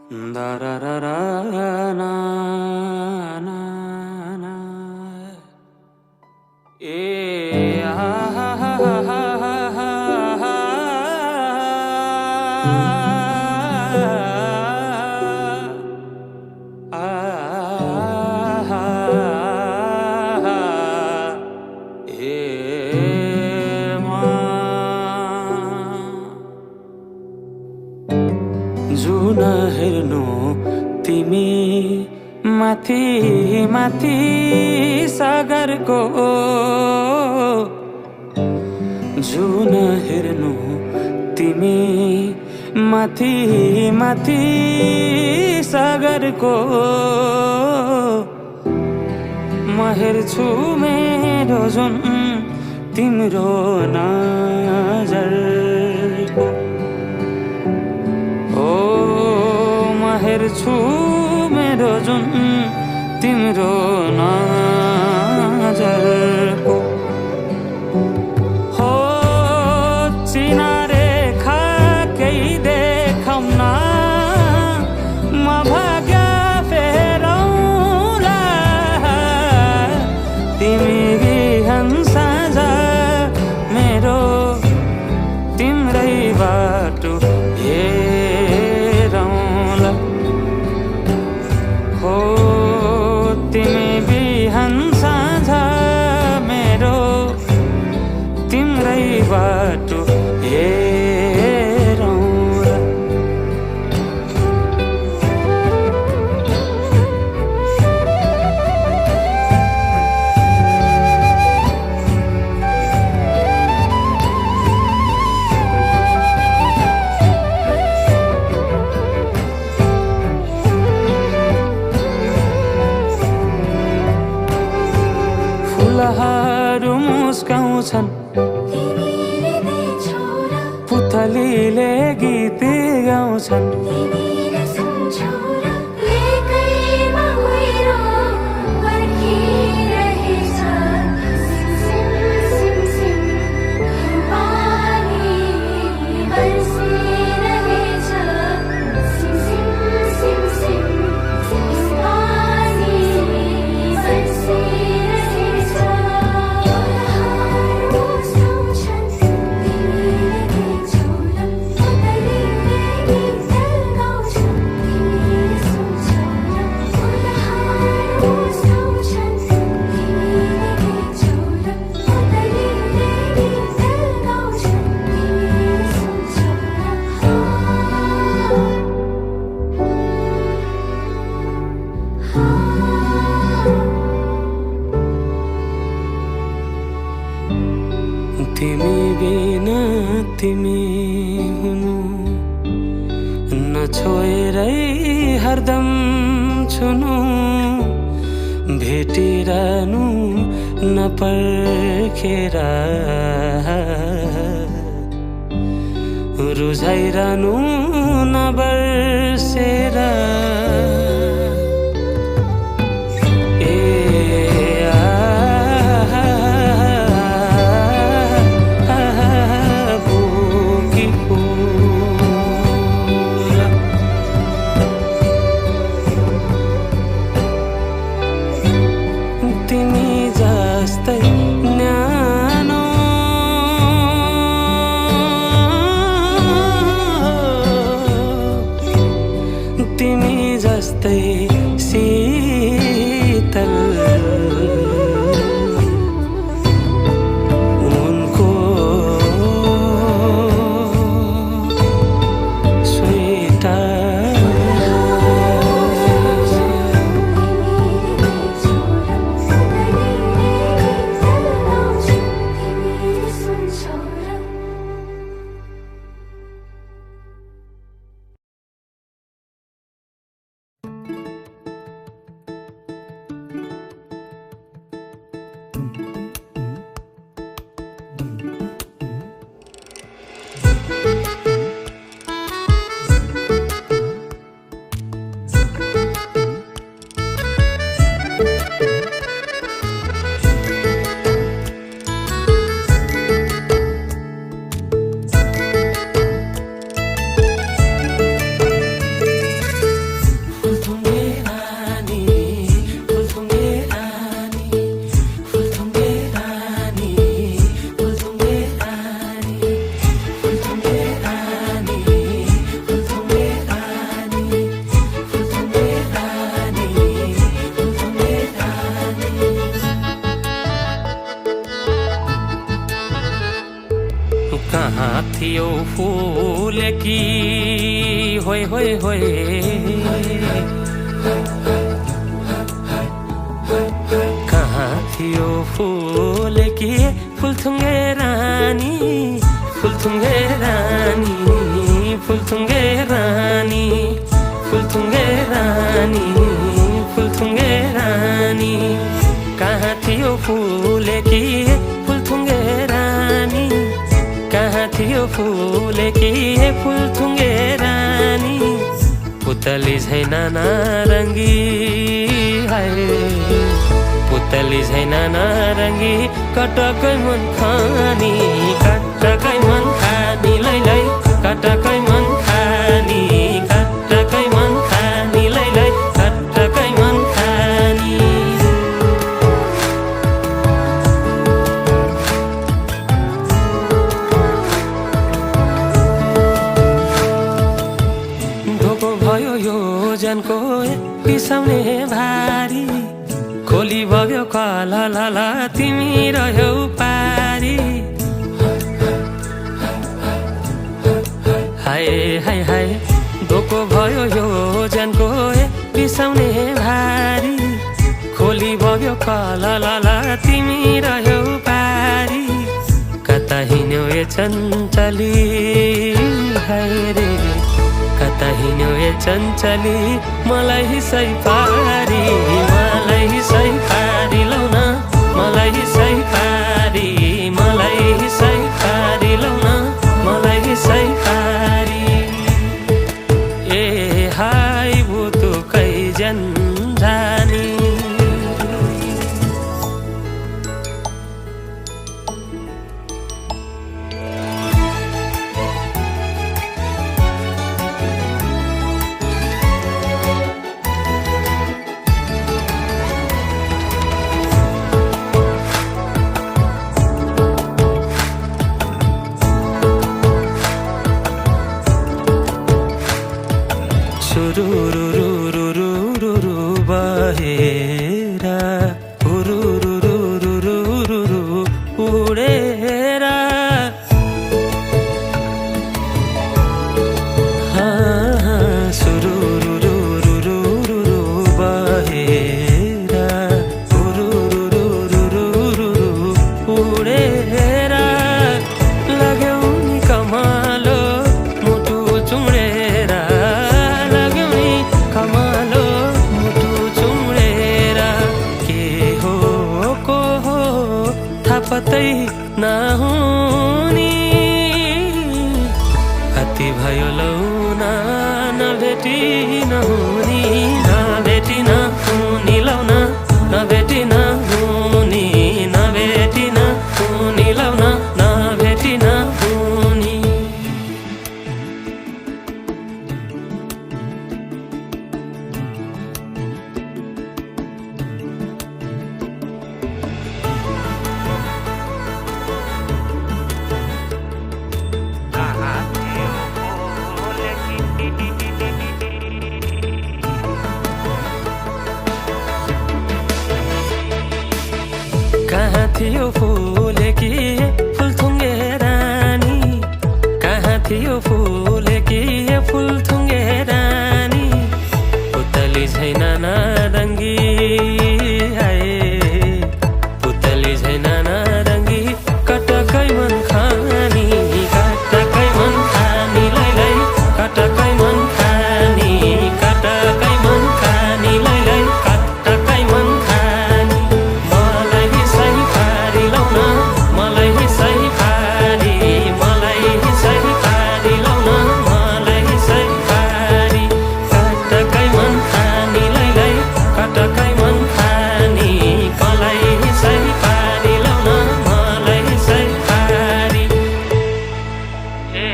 Da ra ra ra na na na ha ha ha ha ha ha जुन हेर्नु तिमी माथि माथि सागरको जुन हेर्नु तिमी माथि माथि सागरको म हेर्छु मेरो जुन तिम्रो नजरको हेर्छु मेरो जुन तिम्रो नजरको हो चिनारेखा केही देखाउन म भाग्य फेरौँला तिमी बिहान साँझ मेरो तिम्रै बाटो तिमी बिहान साँझ मेरो तिम्रै बाटो हेरौँला फुलहरू मुस्काउँछन् पुतलीले गीत गाउँछन् तिमी बिना तिमी हुनु नछोएरै हरदम छुनु भेटिरहनु नपर्खेर रुझाइरहनु नबर्सेर तिमी जस्तै न्यानो तिमी जस्तै शीतल उनको थियो फुलेकी होय होय होय कहाँ थियो फुलेकी फुलथुङ्गे रानी फुलथुङ्गे रानी फुलथुङ्गे रानी फुलथुङ्गे रानी फुलथुङ्गे रानी कहाँ थियो फुलेकी फुलथुङ्गे रानी कहाँ थियो फुलेकी फुलथुङ्गे रानी पुतली छैन नारङ्गी हाय पुतली छैन नारङ्गी कटकै मन खानी कटकै मन खानी लै लै कटकै मन खानी कटकै मन खानी लै लै कटकै मन खानी धोको भयो यो जनको बिसाउने भारी खोली बग्यो कला लाला तिमी रह्यौ पारी हाय हाय हाय धोको भयो यो जनको बिसाउने भारी खोली बग्यो कला लाला तिमी रह्यौ पारी कता हिँड्यौ ए चञ्चली हाय रे कता हिँड्यौ ए चञ्चली मलाई सै पारी मलाई सै पारी लौ न मलाई सै पारी मलाई सै पारी लौ न मलाई सै पारी ए हाय बुतुकै जन्जानी सुरुरुरुरुरुरुरु बहेरा उरुरुरुरुरुरु उडेरा सुरुरुरुरुरुरु बहेरा उरुरुरुरुरुरु उडेरा लाग्यौ नि कमालो मुटु चुडेरा कमालो मुटु चुडेर के हो को हो थाहा पत्तै नहुनी कति भयो लौ न नभेटी नहुनी नभेटी नहुनी लौ न नभेटी नहुनी नभेटी नहुनी लौ न नभेटी नहुनी कहाँ थियो फुलेकी फुलथुङ्गे रानी कहाँ थियो फुलेकी फुलथुङ्गे रानी पुतली छैन नारङ्गी हाय पुतली छैन नारङ्गी कटकै मन खानी कटकै मन खानी लै लै कटकै मन खानी कटकै मन खानी लै लै कटकै मन खानी मलाई सै पारी लौ न मलाई सै पारी मलाई सै पारी लौ न मलाई सै पारी कटकै मन खानी लै लै कटकै मन खानी मलाई सै पारी लौ न मलाई सै पारी ए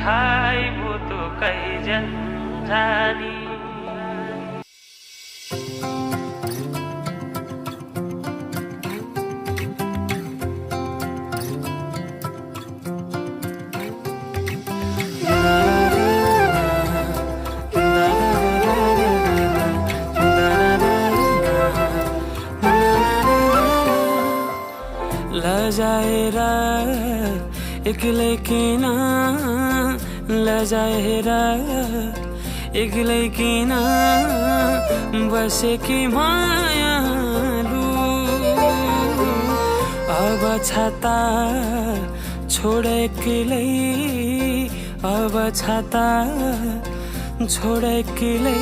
हाय बुतुकै जन्जानी लजाएर एक एक्लै किन लजाएर एक्लै किन बसेकी मायालु अब छाता छोड एक्लै अब छाता छोड एक्लै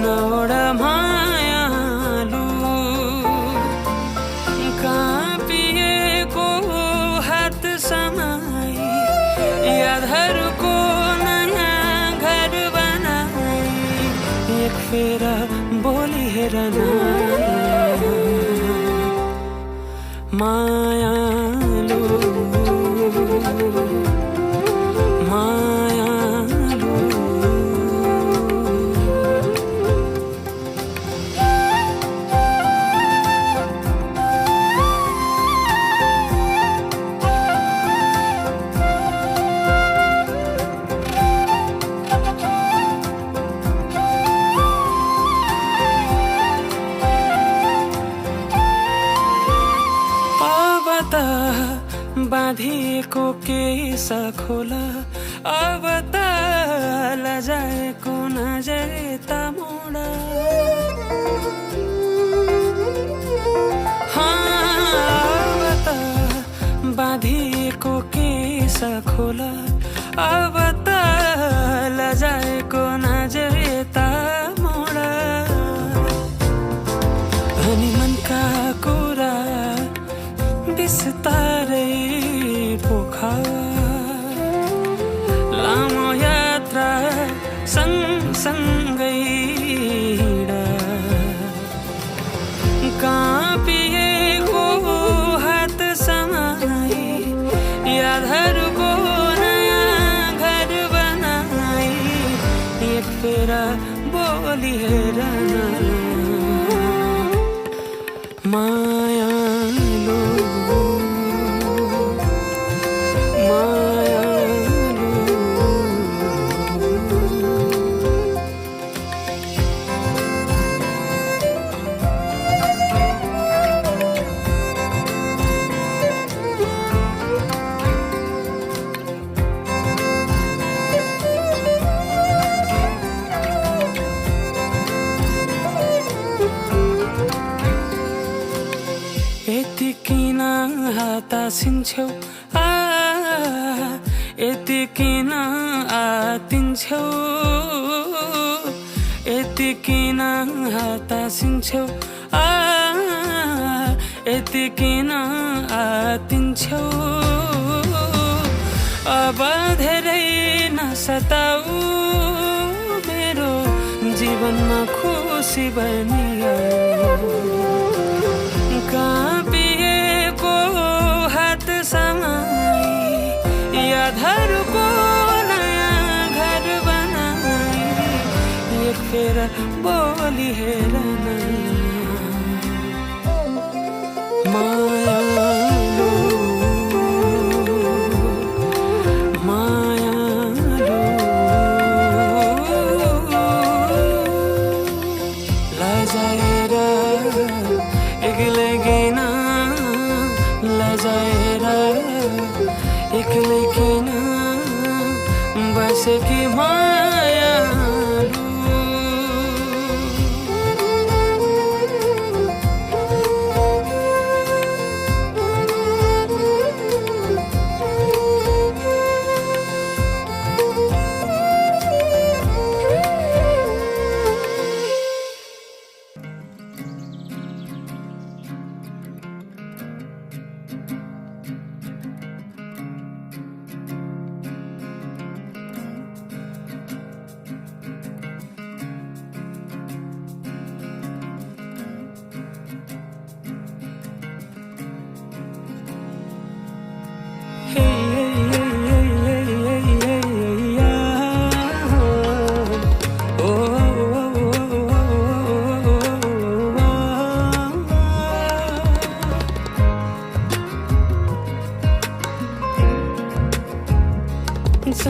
नौड मायालु काँपिएको हात समाई यादहरूको नयाँ घर बनाई एक फेर बोली हेर न मायालु मायालु बाँधिएको केस खोला अब त लजाएको नजरता मोडा अब त बाँधिएको केस खोला अब त लजाएको नजरता मोडा अनि मनका कुरा बिस्तारै पोखा लामो यात्रा सँगसँगै काँपिएको हात समाई यादहरूको नयाँ घर बनाई एक फेर बोली हेर मायालु यति किन हतासिन्छौ यति किन आतिन्छौ यति किन हतासिन्छौ यति किन आतिन्छौ अब धेरै नसताऊ मेरो जीवनमा खुसी बनियो काँपिएको हात समाई यादहरूको नयाँ घर बनाई एक फेर बोली हेर मायालु मायालु लजाएर एक्लै किन लजाएर एक्लै किन बसेकी मायालु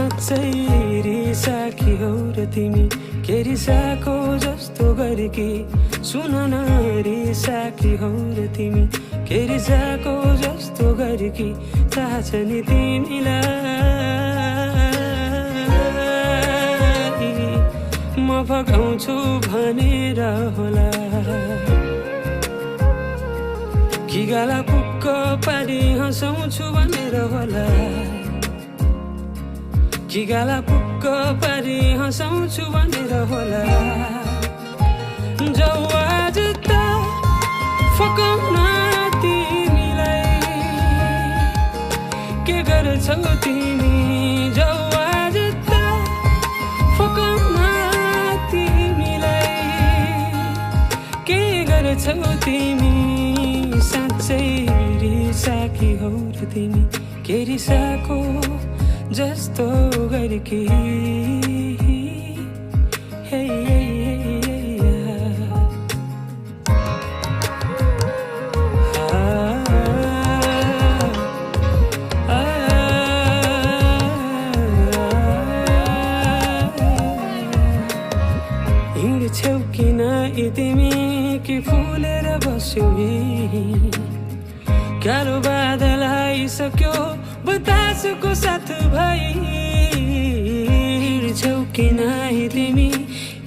साँच्चै रिसाकी हौ र तिमी के रिसाको जस्तो गरेकी सुन न रिसाकी हौ र तिमी के रिसाको जस्तो गरेकी थाहा छ नि तिमीलाई म भगाउँछु भनेर होला कि गाला पुक्क पारी हँसाउँछु भनेर होला कि गाला पुक्क पारी हँसाउँछु भनेर होला जाऊ आज त फकाउन तिमीलाई के गर्छौ तिमी जाऊ आज त फकाउन तिमीलाई के गर्छौ तिमी साँच्चै रिसाकी हौ र तिमी के रिसाको जस्तो गरेकी हिँड्छौ किन तिमी कि फुलेर बस्यौ कालो बादल आइसक्यो बतासको साथ भाइ हिँड्छौ किन तिमी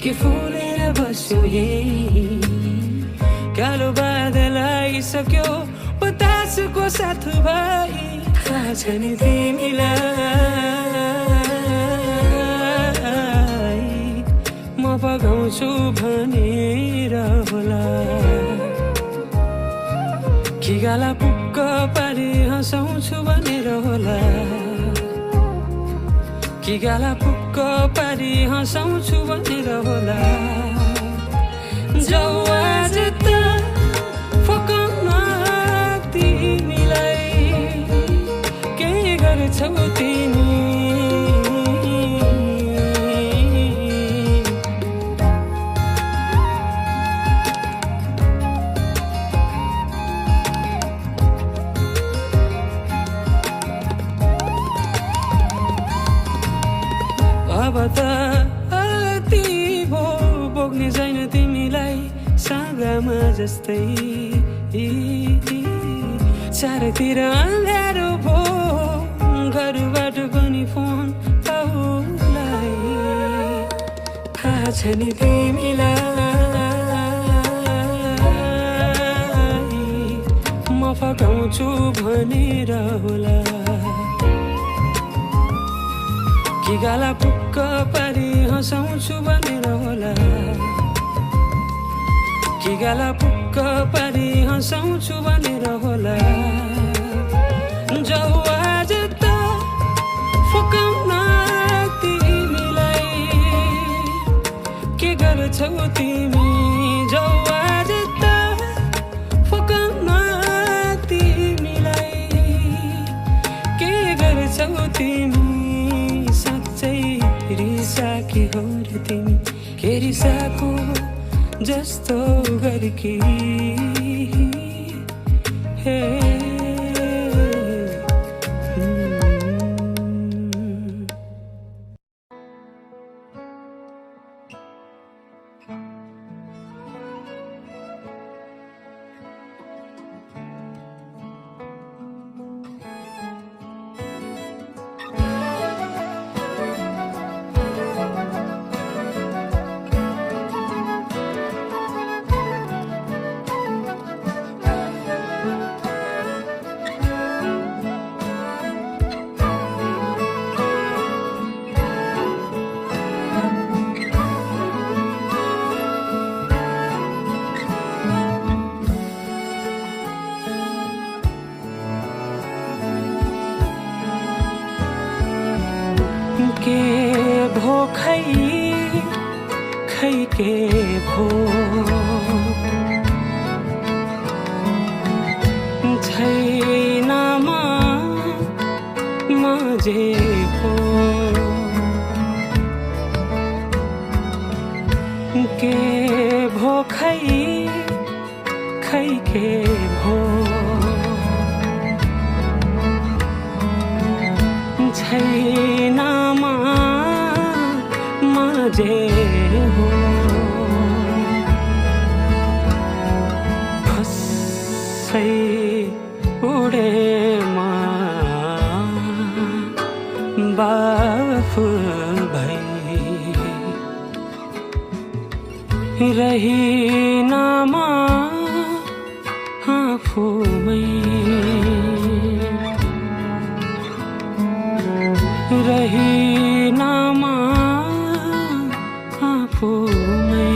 कि फुलेर बस्यौ कालो बादल आइसक्यो बतासको साथ भाइ थाहा छ नि तिमीलाई म भगाउँछु भनेर होला कि गाला पुक्क पारी हँसाउँछु भनेर होला कि गाला पुक्क पारी हँसाउँछु भनेर होला जाऊ आज त फकाउन तिमीलाई के गर्छौ तिमी अब त अति भो बोक्ने छैन तिमीलाई सागामा जस्तै चारैतिर अँध्यारो भो घरबाट पनि फोन आउलाई थाहा छ नि तिमीलाई म फकाउँछु भनेर होला कि गाला पुक्क पारी हँसाउँछु भनेर होला कि गाला पुक्क पारी हँसाउँछु भनेर होला जाऊ आज त फकाउन तिमीलाई के गर्छौ तिमी जाऊ आज त फकाउन तिमीलाई के गर्छौ तिमी रिसाकी हौ र तिमी के रिसाको जस्तो गरेकी हे के भो खै खै के भो छैन म जे भो के भो खै खै के भो छैन म जे हो फसै उडेमा बाफ भई रहिनमा आफूमै रहिनमा आफूमै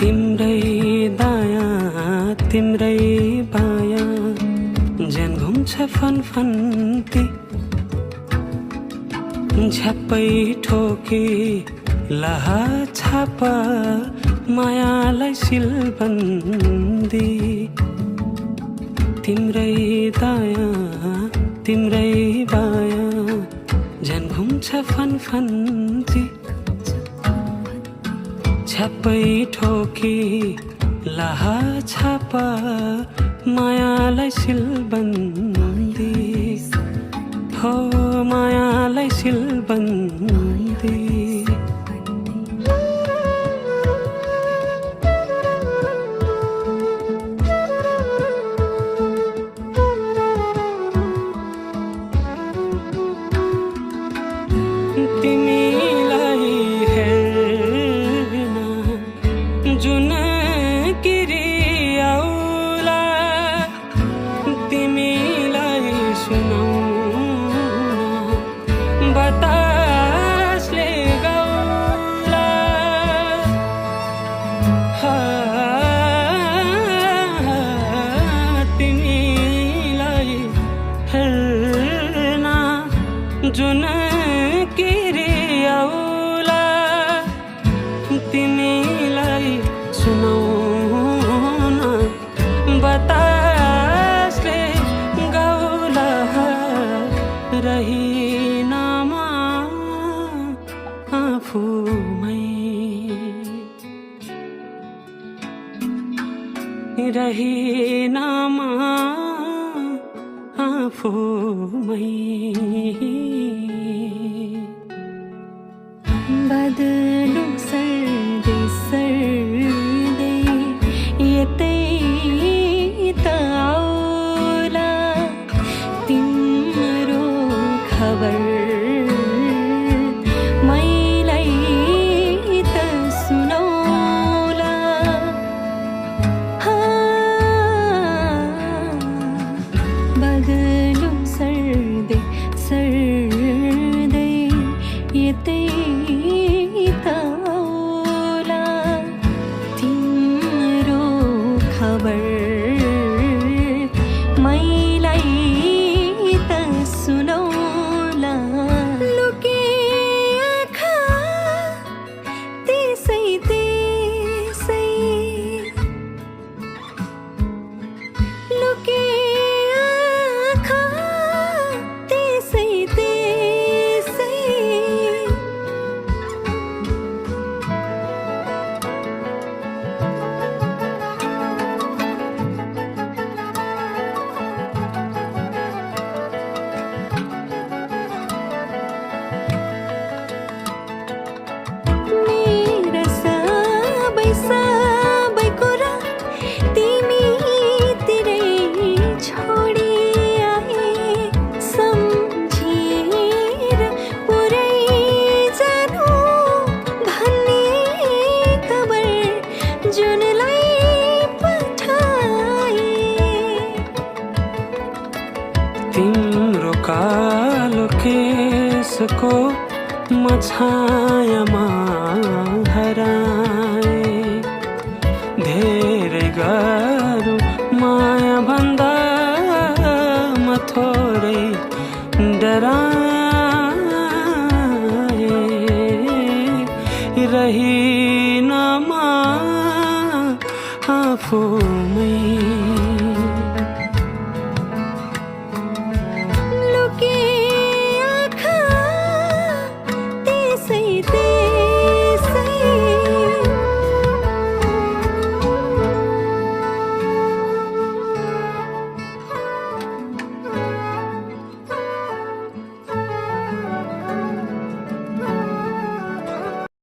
तिम्रै दायाँ तिम्रै बायाँ ज्यान घुम्छ फनफन्ती झ्याप्पै ठोकी लाहा छाप मायालाई सिलबन्दी तिम्रै दायाँ तिम्रै बायाँ ज्यान घुम्छ फनफन्ती झ्याप्पै ठोकी लाहा छाप मायालाई सिलबन्दी हो मायालाई सिलबन्दी तिमीलाई हेर्न जुन किरियाउला तिमीलाई सुनाउन बतासले गाउला तिमीलाई हेर्न जुन किरियाउला तिमीलाई सुनाउन बतासले गाउला रहिनमा आफूमै रहिनमा आफूमै बदलु सर्दै सर्दै यतै त आउला तिम्रो खबर मैलाई त सुनाउला बदलु सर्दै सर्दै कालो केसको मछायामा हराए धेरै गाह्रो माया भन्दा म थोरै डराए रहिनमा आफूमै